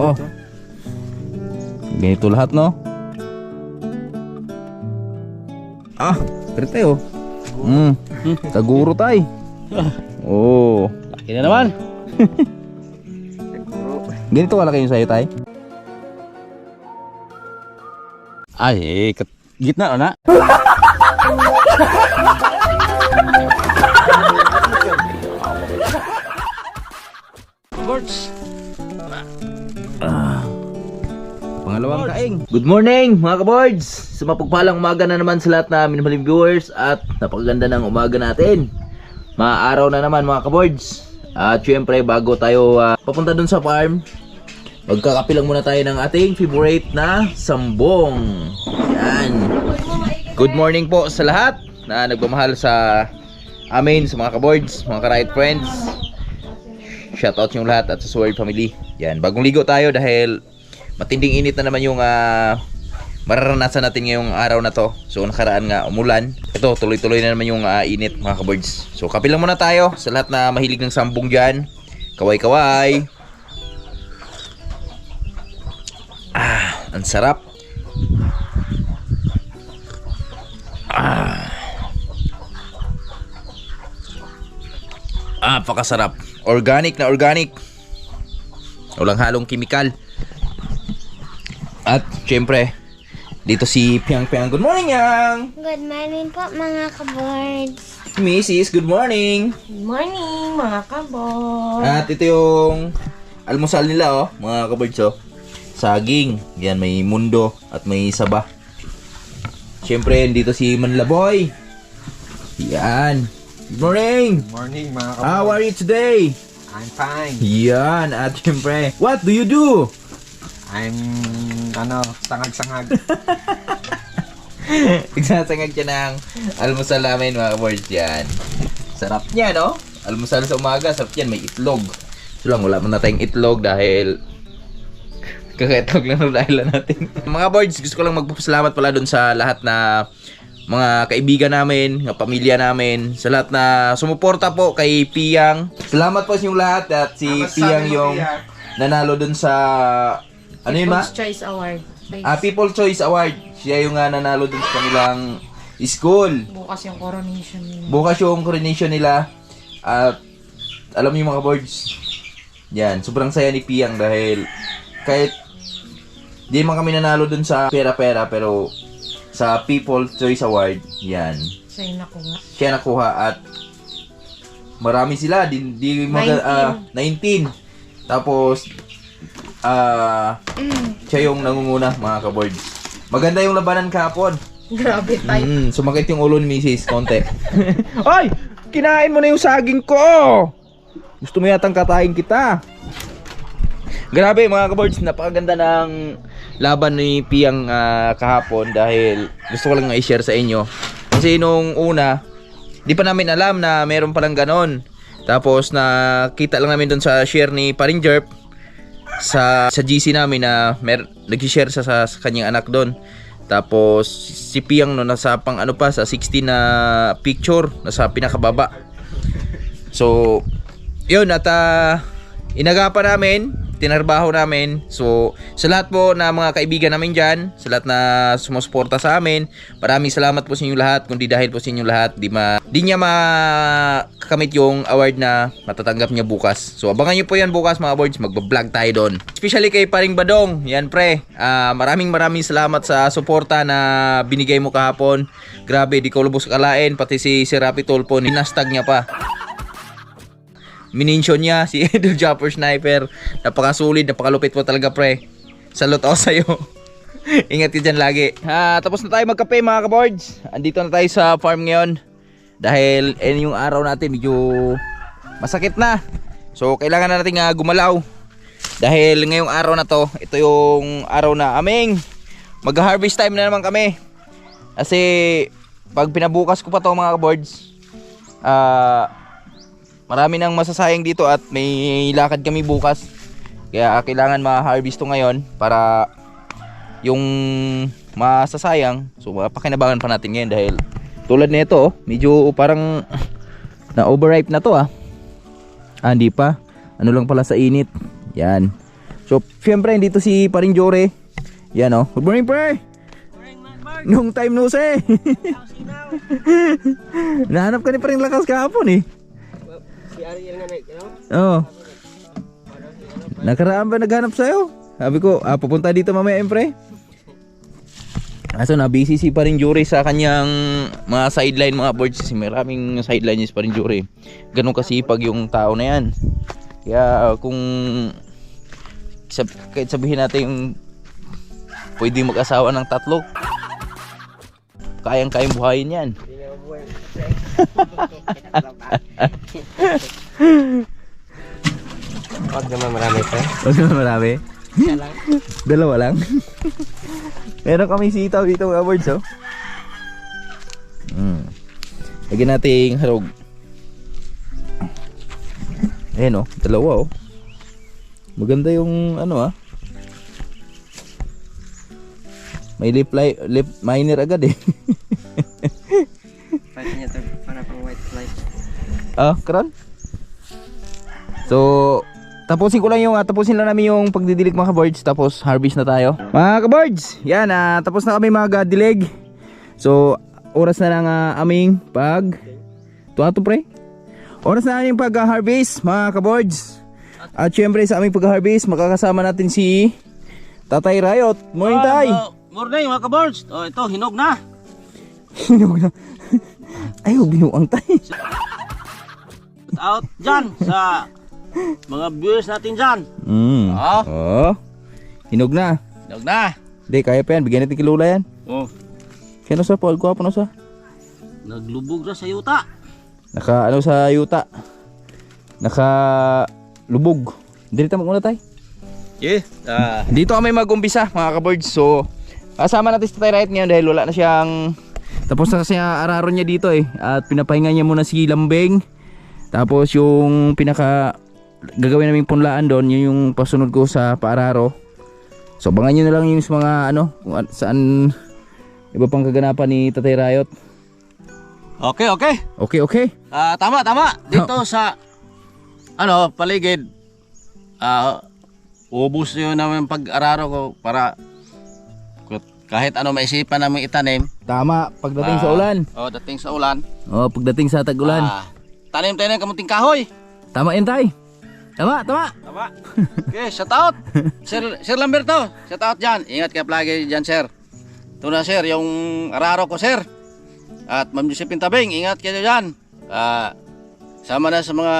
Oh. Ganito lahat, no? Ah, kaya tayo. Kaguro tayo. Oh. Laki na naman. Ganito kalaki yung sa'yo, tay? Ay, gitna na. Birds. Pangalawang kaing. Good morning mga kaboards. Sa mapagpalang umaga na naman sa lahat na minamaling viewers. At napakaganda ng umaga natin. Maaraw na naman mga kaboards. At syempre bago tayo papunta dun sa farm, magkakape lang muna tayo ng ating favorite na sambong. Yan. Good morning po sa lahat na nagmamahal sa amin, sa mga kaboards, mga ka-right friends. Shoutout yung lahat at sa Sword family. Yan, bagong ligo tayo dahil matinding init na naman yung mararanasan natin ngayong araw na to. So nakaraan nga umulan. Ito, tuloy-tuloy na naman yung init mga kaboards. So kape lang muna tayo sa lahat na mahilig ng sambong dyan. Kaway-kaway. Ang sarap. Napakasarap. Organic na organic. Walang halong kimikal. At syempre, dito si Piang Piang. Good morning, Yang! Good morning po mga kaboards. Mrs. Good morning! Good morning mga kaboards. At ito yung almusal nila, mga kaboards, saging. Yan, may mundo at may saba. Syempre, dito si Manlaboy. Yan. Good morning! Good morning mga kaboards. How are you today? I'm fine. Yan, at syempre, what do you do? I'm, sangag-sangag. Igsasangag siya ng almusal namin mga kaboards. Yan. Sarap niya, no? Almusal sa umaga, sarap yan, may itlog. So lang, wala man na tayong itlog dahil kakaitlog lang na dahil natin. Mga boards, gusto ko lang magpapasalamat pala dun sa lahat na mga kaibigan namin, mga pamilya namin, sa lahat na sumuporta po kay Piang. Salamat po sa inyong lahat at si Piang yung nanalo dun sa ano yun, ma? People's Choice Award. People's Choice Award. Siya yung nanalo dun sa kanilang school. Bukas yung coronation nila. Bukas yung coronation nila. At alam niyo mga boards, yan, sobrang saya ni Piang dahil kahit di man kami nanalo dun sa pera-pera, pero sa People's Choice Award, yan, Sa'yo nakuha. siya nakuha at marami sila, 19. Tapos siya yung nangunguna mga kaboards. Maganda yung labanan kahapon. Grabe tayo. Sumakit yung ulo ni Mrs. konti. Ay! Kinain mo na yung saging ko! Gusto mo yatang katayin kita. Grabe mga kaboards, napakaganda ng laban ni Piang kahapon dahil gusto ko lang i-share sa inyo. Kasi nung una, di pa namin alam na meron palang ganon. Tapos nakita lang namin doon sa share ni Paring Jerp sa GC namin na nag-share sa kanyang anak doon. Tapos si Piang no nasa pang sa 16 na picture, nasa pinakababa. So yun, at inagapan namin, tinarbaho namin. So sa lahat po na mga kaibigan namin dyan, sa lahat na sumusuporta sa amin, maraming salamat po sa inyo lahat. Kundi dahil po sa inyo lahat, di niya makakamit yung award na matatanggap niya bukas. So abangan nyo po yan bukas mga boards, magbablog tayo doon. Especially kay Paring Badong, yan pre, maraming salamat sa suporta na binigay mo kahapon. Grabe, di ko lubos kalain, pati si Rapi Tulpo, ninastag niya pa. Minintion niya si Idol Jumper Sniper. Napakasulit, napakalupit po talaga pre. Salute ako sa'yo. Ingat ka dyan lagi. Tapos na tayo magkape mga kaboards. Andito na tayo sa farm ngayon. Dahil yung araw natin medyo masakit na. So kailangan na natin gumalaw. Dahil ngayong araw na to, ito yung araw na aming mag-harvest time na naman kami. Kasi pag pinabukas ko pa to mga kaboards, marami nang masasayang dito at may lakad kami bukas. Kaya kailangan ma-harvest to ngayon para yung masasayang, so pakinabangan pa natin ngayon dahil tulad nito, medyo parang na overripe na to. Hindi pa. Ano lang pala sa init. Yan. So, syempre, dito si Paring Jory. Yan oh. Good morning, pre! Nung time no say. Nahanap ka ni Paring Lakas kahapon eh. Si Ariel nga na, Oo. Nakaraan ba naghanap sa'yo? Sabi ko, pupunta dito mamaya, pre. So na-busy si Paring Jory sa kanyang mga sideline mga boards kasi maraming sideline si Paring Jory. Ganun kasipag yung tao na yan. Kaya kung kahit sabihin natin yung pwede mag-asawa ng 3, kayang-kayang buhayin yan. Wag naman marami pa. Huwag naman marami. Dalawa lang. Meron kami sitaw dito mga boards oh. Lagyan nating harog. Ayan oh, dalawa oh. Maganda yung ano ah. May lip miner agad eh. Pwede niya ito para pang white fly. Karon? So, tapusin lang namin yung pagdidilig mga kaboards. Tapos harvest na tayo mga kaboards. Yan, tapos na kami mag-dilig. So, oras na lang aming pre. Oras na aming pag-harvest mga kaboards. At syempre sa aming pag-harvest, makakasama natin si Tatay Riot. Morning, Tay! Morning mga kaboards. Oh, ito, hinog na. Hinog na. Ay, binuang Tay. Out dyan sa mga viewers natin dyan. Hinog na. Hinog na. Hindi, kaya pa yan. Bigyan natin kilula yan. Oh, Kaya sa Paul, kuha pa na sa? naglubog na sa yuta. Sa yuta. Lubog. Dito mo muna Tay. Yeah. Dito kami mag-umpisa mga kaboards. So, kasama natin si Tatay Riot ngayon dahil wala na siyang tapos na kasi araro niya dito eh. At pinapahinga niya muna si Lambeng. Tapos yung gagawin naming punlaan doon, yun yung pasunod ko sa paararo. So abangan nyo na lang yung mga kung saan iba pang kaganapan ni Tatay Riot. Okay. Okay. Tama. Dito sa paligid. Ubus nyo naman pag-araro ko para kahit ano maisipan namin itanim. Tama, pagdating sa ulan. Dating sa ulan. Pagdating sa tag-ulan. Tanim tayo ng kamuting kahoy. Tama yan Tay. Tama. Okay, shout out. Sir Lamberto, shout out dyan. Ingat ka palagi dyan, sir. Ito na, sir, yung araro ko, sir. At Ma'am Josephine Tabing, ingat kayo dyan. Sama na sa mga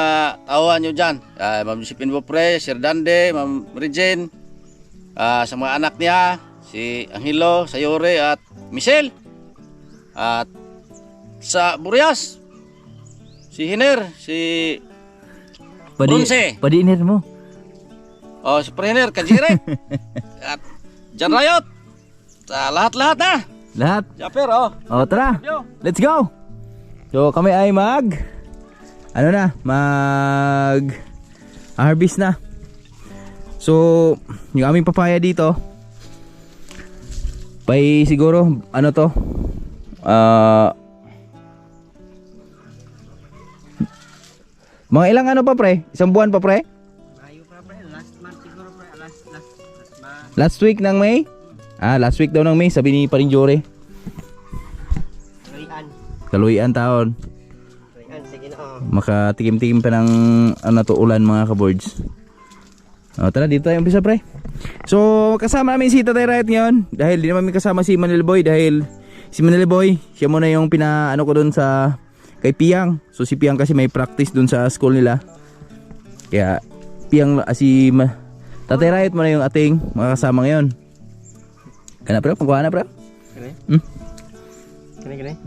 tauhan nyo dyan. Ma'am Josephine Bopre, Sir Dande, Ma'am Regine. Sa mga anak niya, si Angelo, Sayore at Michelle. At sa Burias, si Hiner, si Bronze. Padinir mo. Si Prehiner, Kajire. At Jan Riot. Sa lahat-lahat na. Lahat. Japper, Tara. Let's go. So kami ay harvest na. So yung aming papaya dito siguro mga ilang pa pre? Isang buwan pa pre? Mayo pa pre, last month siguro pre, last month. Last week ng May? Last week daw ng May, sabi ni Paring Jory. Kaluyan taon. Sige na Makatikim-tikim pa ng ulan mga kaboards. Tara dito tayo umpisa pre. So kasama namin si Tatay Riot ngayon. Dahil di naman kasama si Manila Boy. Dahil si Manila Boy, siya muna yung ko dun sa kay Piang. So si Piang kasi may practice dun sa school nila. Kaya Tatay Riot muna yung ating makakasama ngayon. Kana pre, pagkuha na pre. Kani.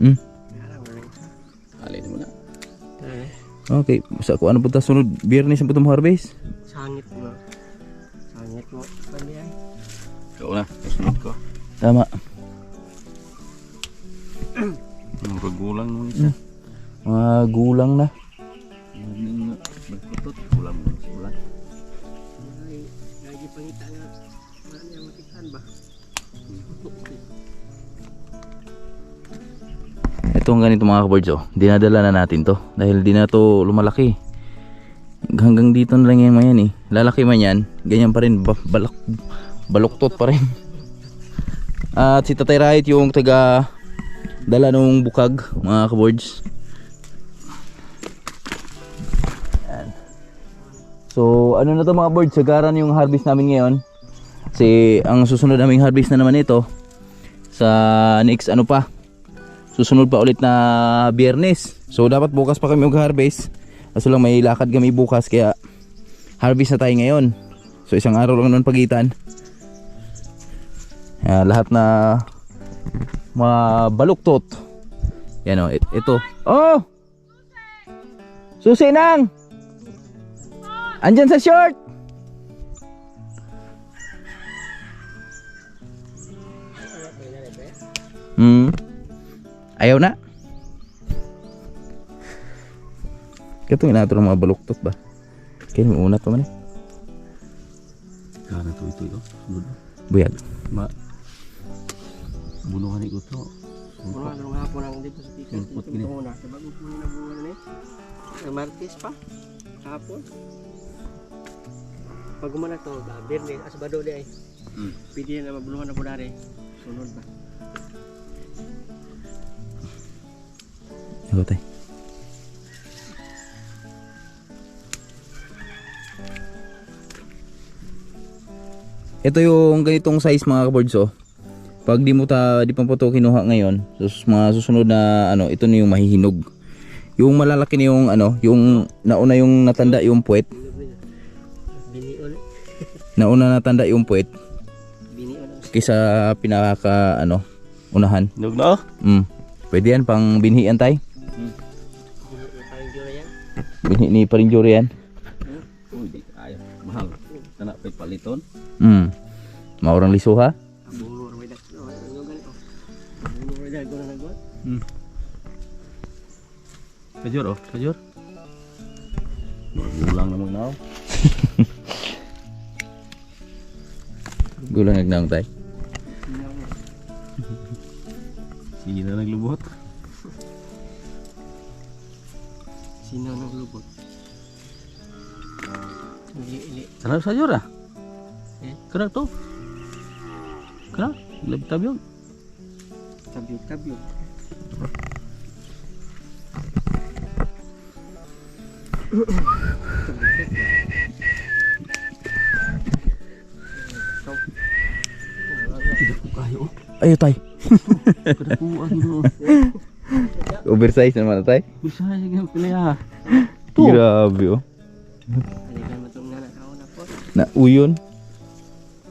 Alin mo na. Okay, sa kung ano punta sunod Biyernes ang putong harvest. Sangit mo. Pwede yan. Ikaw na, kasunod ko. Tama. Yung ragulang mo isa. Mga gulang na. Magputot, gulang mo sa ulan. Lagi pangita nga. Ano yung matikan ba? Itong ganito mga kaboards dinadala na natin to dahil di na to lumalaki. Hanggang dito na lang yan mayan eh. Lalaki man yan, ganyan pa rin, baluktot pa rin. At si Tatay Rahit yung taga dala nung bukag, mga kaboards. Yan. So ano na to mga boards, sagaran yung harvest namin ngayon. Kasi ang susunod naming harvest na naman ito sa next ano pa, susunod pa ulit na Biyernes. So dapat bukas pa kami mag-harvest. Kaso lang may lakad kami bukas kaya harvest na tayo ngayon. So isang araw lang nun pagitan. Lahat na mga baluktot. Yan o, ito. Oh! Susi nang! Andyan sa short! Ayaw na? Katong inato ng mga baluktot ba? Kaya may unat pa man eh. Kana to ito. Buyag. Bunuhan ni ko to. Bunuhan ng hapon ang dito sa tikas. Sulpot Ito gini. muna. Sa bago po na buwan eh. Ang Martes pa. Hapon. Pag umana to, Birne, Asabado di ay. Pwede na mabuluhan na po dari. Sunod ba? Ako tayo. Ito yung ganitong size mga kaboards oh. Pag di pa po ito kinuha ngayon, mga susunod na ano, ito na yung mahihinog. Yung malalaki na yung ano, yung nauna yung natanda yung puwet. Biniol. Nauna natanda yung puwet Biniol. kaysa pinaka ano, unahan. Hinog na. Pwede yan pang binhian tay. Parang jura yan. Binhi ni Parinjuri yan. Uy, di ayo. Mahal. Kana pa paliton. Maurang lisuha. Bungo rin dak. Ano ganito? Bungo rin dak. Guna nagod. Kajur oh, kajur. Magulang na magnaw. Gulang nagnaong tay. Sino naglubot? Sino naglubot? Ili-ili. Sarap sa jura. Eh? Kana to. Kana, lebih tabyog. Tabyog-tabyog. Tidak ko kayo. Ayo tay. Kadakuan mo. Oversize naman tay. Bisa aja yang pilih ya. Grabe oh. Alikan mo itong nanakaw na po. Na uyon.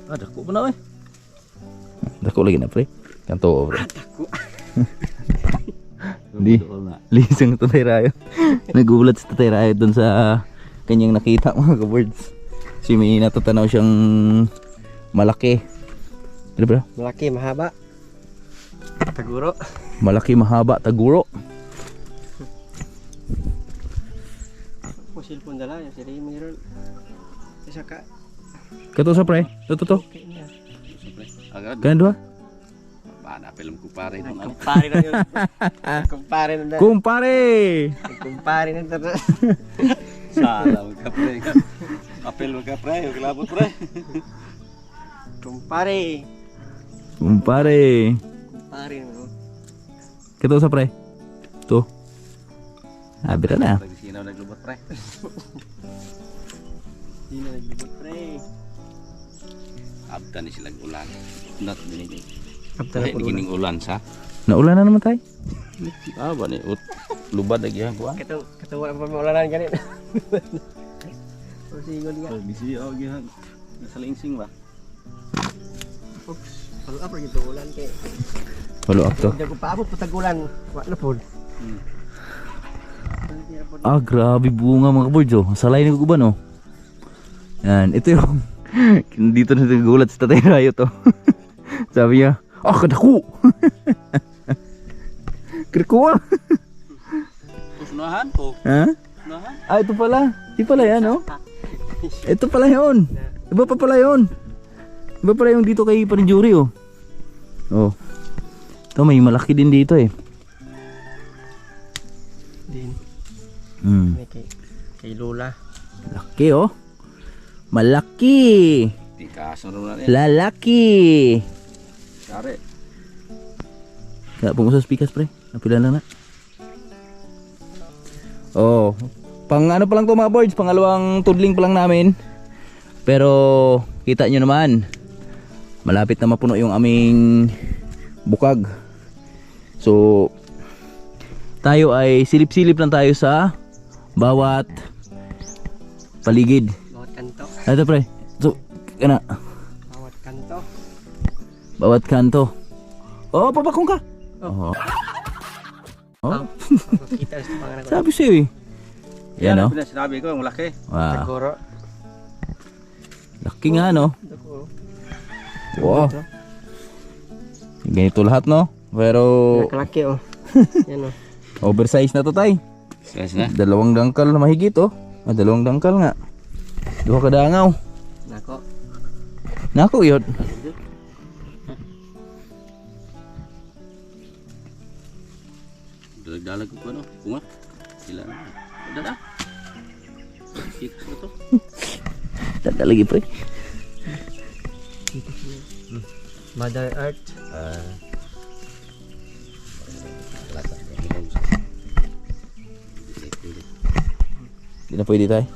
Ada kok benar eh. Dako lagi na pre. Kanto oh, pre. Dako. Di. Lisang Tatay Rayo. Nagulat si Tatay Rayo dun sa kanyang nakita mga kaboards. Si may natatanaw siyang malaki. Ano bro? Malaki, mahaba. Taguro. Malaki, mahaba, taguro. Kung cellphone dala, yung sila yung mayroon. Isa ka. Kato sa pre. Ito. Okay niya. Agad. Kanan dua. Ada film kupare itu. Kumpare na yun. Kumpare na yun. Kumpare. Kumpare na yun. Salah kapre. Apel kapre, kelabut pre. Kumpare. Kumpare. Kumpare na. Kato sa pre. Tuh. Habis na. Lagi sino naglubot pre. Hindi na naglubot pre. Abda ni silang ulan. Not dinigin. Abda Ay, digining ulan sa. Naulan na naman tayo. Ah, ba ni lubad lagi ha kuan. Katawa pa maulanan ganit. O sigol nga. Bisi oh gihan. Nasalingsing ba? Oops. Follow up rin ito ulan kay. Follow up to. Hindi ko paabot patagulan. Wala po. Ah, grabe bunga mga kaboards oh. Salay na kukuban oh. Yan, ito yung dito na nagulat si Tatay Rayo to. Sabi niya, kadaku! Kirkuha! Usunahan ko. Ha? Usunahan. Ito pala. Di pala yan oh. Ito pala yun. Iba pa pala yun. Iba pala yung dito kay Parinjuri oh. Oh. Ito may malaki din dito eh. Din. Hmm. May kay Lola. Laki oh. Malaki. Tikas na rin na Lalaki. Kare. Kaya pumusas pikas pre. Napila lang na. Oh. Pang ano pa lang to mga boards. Pangalawang tudling pa lang namin. Pero kita nyo naman. Malapit na mapuno yung aming bukag. So tayo ay silip-silip lang tayo sa bawat paligid. Bawat kanto. Ito pre. So kana Bawat kanto. bawat kanto. Oh, papakong ka. Oh. Oh. Kita sa pangalan ko. Sabi sa'yo eh. Yan oh. Sinabi ko, ang laki. Wow. Siguro. Laki nga no. Siguro. Wow. Ganito lahat no. Pero Nakalaki oh. Yan oh. oversize na to tay. Size na. Dalawang dangkal na mahigit oh. Dalawang dangkal nga. Duha ka dangaw. Nako. Nako yun. Dalag-dalag ko ano. Bunga. Sila na. Dada. Tikas na to. Dadalagi pre. Mother Earth. Hindi na pwede tayo.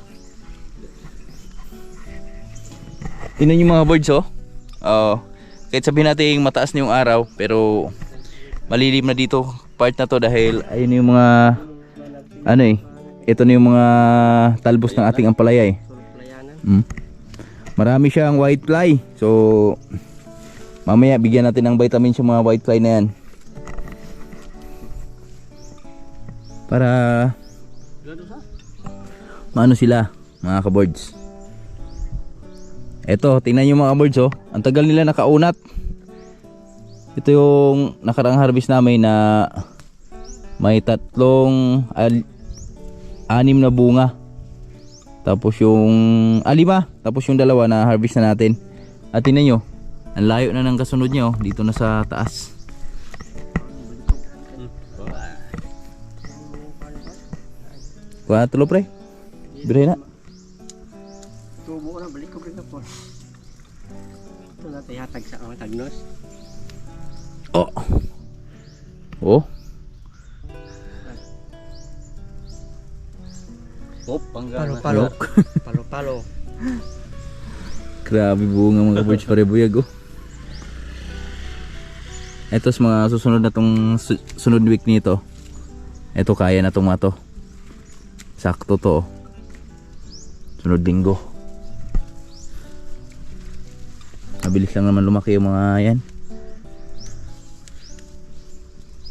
Tingnan yung mga birds oh. Kahit sabihin natin mataas na yung araw, pero malilim na dito part na to dahil ayun yung mga ano eh. Ito na yung mga talbos ng ating ampalaya eh. Sulok pelayanan. Marami siyang white fly. So mamaya bigyan natin ng vitamins yung mga white fly na yan. Para maano sila mga kaboards. Eto, tingnan nyo mga kaboards oh. Ang tagal nila nakaunat. Ito yung nakaraang harvest namin na may anim na bunga. Tapos yung lima. Tapos yung dalawa na harvest na natin. At tingnan nyo, ang layo na ng kasunod nyo. Dito na sa taas. Kuha na tulo pre. Bire na. Tubo na balik ko rin po. Ito na tayatag sa mga tagnos. Oh. Oh. Hop, panggal na. Palo-palo. Palo-palo. Grabe bunga mga birds pare buyag oh. Ito sa mga susunod na tong sunod week nito. Ito kaya na tong mato. Sakto to oh. Sunod linggo. Mabilis lang naman lumaki yung mga yan.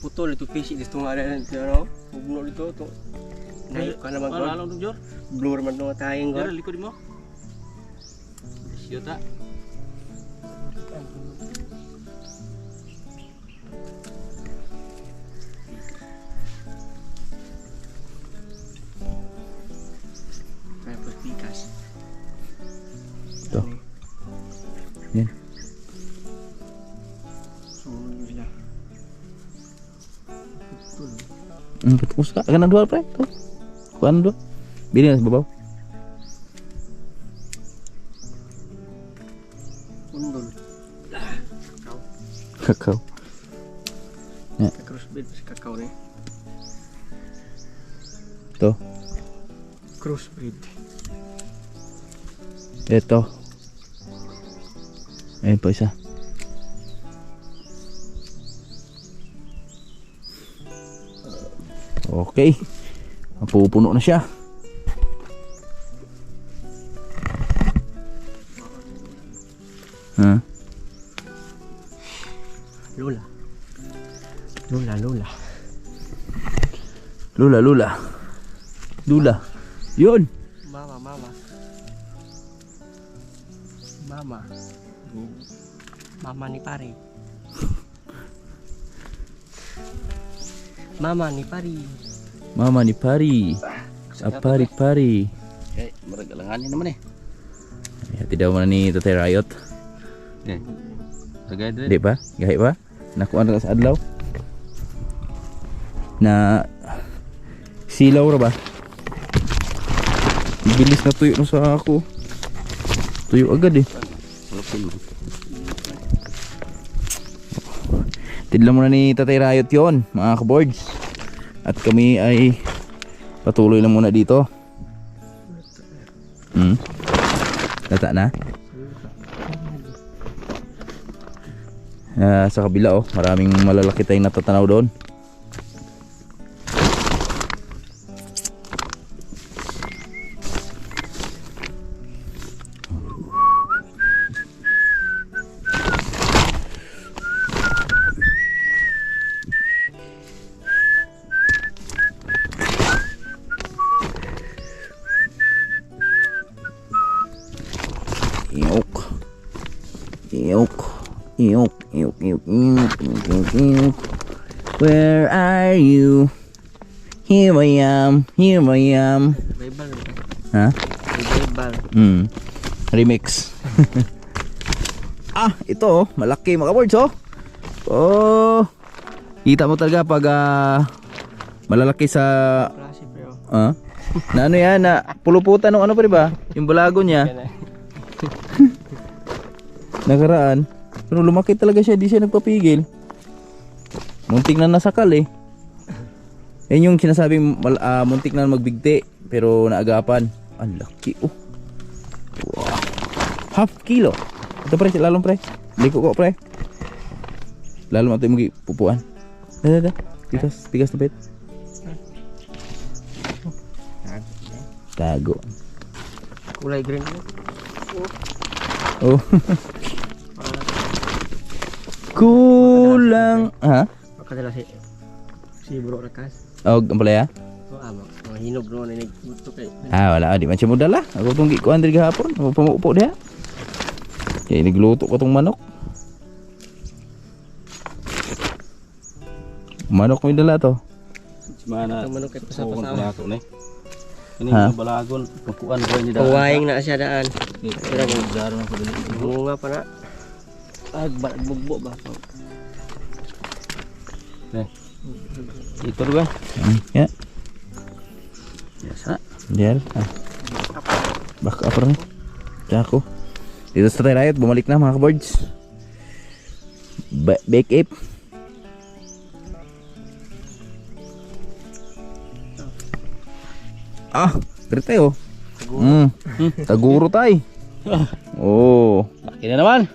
Putol ito fish dito nga rin ano. Bugno dito to. Nayo ka naman ko. Ano lang Jor? Blur man no tayong Jor, god. likod mo. Siyota. Tapos pikas. Ito. Yan. So nila. Patapos ka. Akan na dua pre. Ito. Kuha na dua. Bili na sa babaw. Undol. Kakao. Crossbreed sa kakao ni. Ito. Crossbreed. Ito. Ayun po isa. Okay. Mapupuno na siya. Ha? Lola. Lola, Lola. Lula, lula. Lula. Yun. Mama, mama. Mama. Mama ni pare. Mama ni pari. Mama ni Pari. Apari-pari. Okay, maragalanganin naman eh. Hati daw man ni Tatay Riot. Okay. Lagay din. Di ba? Gahi ba? Nakuha na sa adlaw. Na silaw ra ba? bilis na tuyo no sa ako. Tuyo agad eh. Tidla muna ni Tatay Riot yon mga kaboards. At kami ay patuloy lang muna dito. Lata na. Sa kabila oh, maraming malalaki tayong natatanaw doon. Iyok. Iyok. Iyok. Iyok. Iyok. Iyok. Iyok. Iyok. Where are you? Here I am. Here I am. Bible. Ha? Bible. Remix. Ito oh, malaki mga boards oh. Oh. Kita mo talaga pag malalaki sa Klase pero. na ano yan, na puluputan ng ano pa diba? Yung balago niya. Nakaraan. Pero lumaki talaga siya, di siya nagpapigil. Muntik na nasakal eh. Yan yung sinasabing muntik na magbigti pero naagapan. Ang laki oh. Wow. Half kilo. Ito pre, lalong pre. Liko ko pre. Lalong ato yung pupuan. Dada. Tigas na bit. Tago. Kulay green. Oh. Kulang. Ha? Makadala si bro rakas. Oh, ang palaya? Mga hinog no na nagtutok kay. Wala. Di man siya modal lah. Ako itong gikuan diri gahapon. Ako pamuupo diha. Kaya nagluto ko itong manok. Manok may dala to. Mana Itong manok kay pasapasaw. Ini Ha? balagon pagkuan ko niya daan. Pawaing na siya daan. Pero mo daro na ko dili. Bunga pa na. Bugbo ba? Ito ba? Ya. Biasa. Diyan. Back up rin. Tsako. Dito sa Tatay Riot, bumalik na mga kaboards. Bake ape. Grite oh. Taguro tay. Oh. Laki na naman.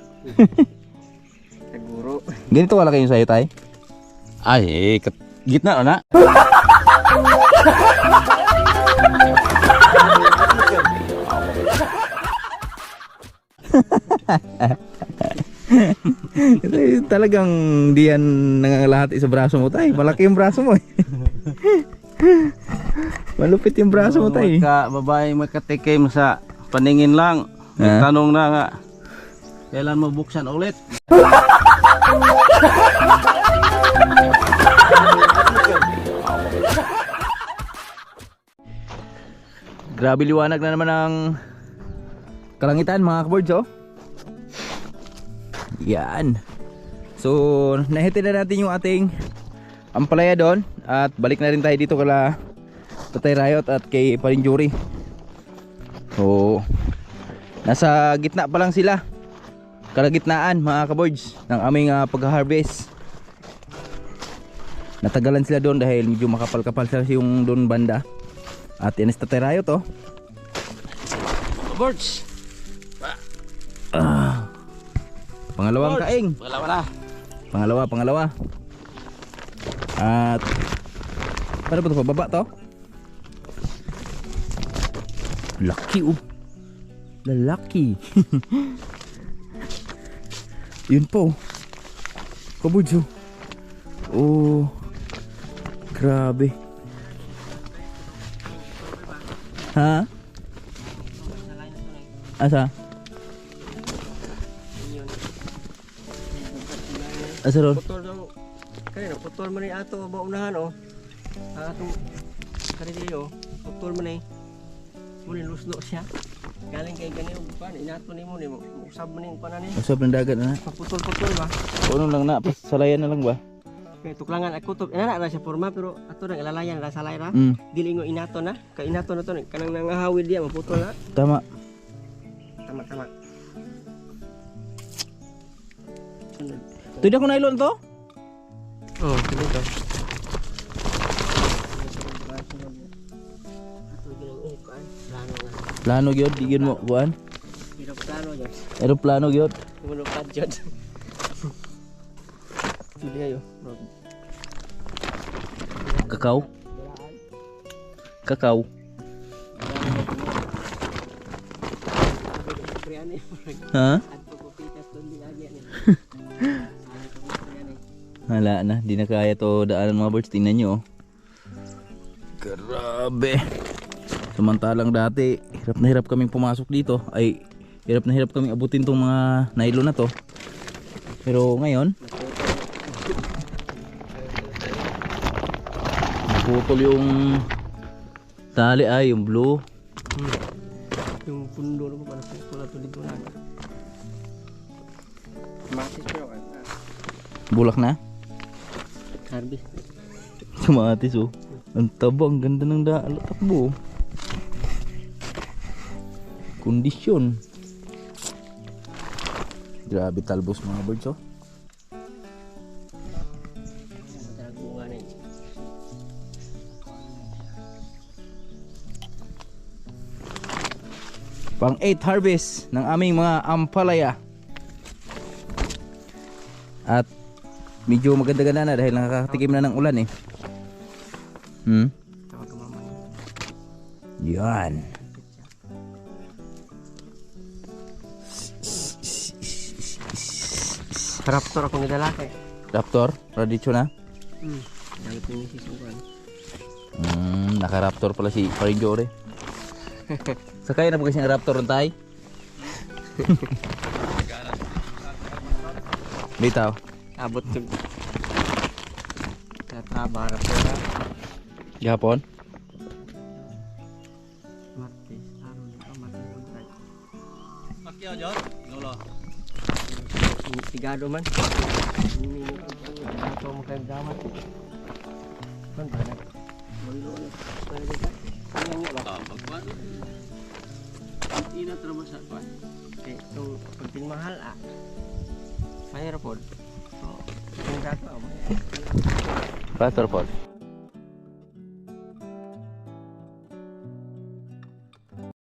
Siguro. Ganito kalaki yung sa'yo tay? Ay, gitna na. Ito talagang diyan nangangalahati sa braso mo tay. Malaki yung braso mo eh. Malupit yung braso mo tay. Babae magkatikim sa paningin lang. Tanong na nga. Kailan mo buksan ulit? Grabe liwanag na naman ang kalangitan mga kaboards oh. Yan. So nahitin na natin yung ating ampalaya doon. At balik na rin tayo dito kala Tatay Riot at kay Parinjuri. So nasa gitna pa lang sila. Kalagitnaan mga kaboards ng aming pag-harvest. Natagalan sila doon dahil medyo makapal-kapal sila yung doon banda. At yan is Tatay Riot oh. Birds. Pangalawang kaing. Wala. Pangalawa. At paano ba ito? Pababa to? Laki oh. Lalaki. Yun po. Kabudyo. Oh. Grabe. Ha? Asa? Asa ron? Putol daw. Kaya putol man ni ato baunahan oh. Ato kani oh. Putol man ni. Muli lusdo siya. Galing kay ganito pan inato nimo nimo. Usab man ning panan ni. Usab ng dagat na. Pagputol-putol ba? Ano lang na, pasalayan na lang ba? Kaya tuklangan ako to. Ina na siya forma pero ato nang ilalayan ra salay ra. Dili ngo inato na. Kay inato na to kanang nangahawid diya maputol na. Tama. Tama. Tidak ko nylon to? Oh, sige to. Ato ginang ukan. Plano nga. Plano gyud digin mo kuan. Pero plano jud. Eroplano gyud. Kuno pa jud. Sige ayo. Kakao. Kakao. Priane. Ha? Ato ko pitas doon din lagi ni. Hala na, di na kaya to daanan mga birds. Tingnan nyo. Grabe. Samantalang dati, hirap na hirap kaming pumasok dito. Ay, hirap na hirap kaming abutin tong mga nylon na to. Pero ngayon, naputol yung tali ay, yung blue. Yung pundo ko para putol ato dito na. Masis pero kan. Bulak na. Harvest. Kamatis oh. Ang taba, ang ganda ng daan. Takbo. Kondisyon. Grabe talbos mga birds oh. Bunga na yun. Pang 8 harvest ng aming mga ampalaya. At medyo maganda-ganda na dahil nakakatikim na ng ulan eh. Tawag ka mama. Yan. Raptor akong nidalaki. Raptor, radisyo na. Dalit ni misis ko kan. Naka-raptor pala si Parinjore. Sakay na po kasi ng raptor ng tay. Bitaw. Abot ko. Tatraba raptor na. Gihapon. Martes, aron na martes untray. Pakya jod. Lolo. Sigado man. Ini ato mo kay damat. Kan ba na? Bolo na. Pwede ka. Yan nga ba? Pagkuan. Ina trabaho sa kuan. Okay, so pagting mahal Fire pod. So, kung gato Raptor pod.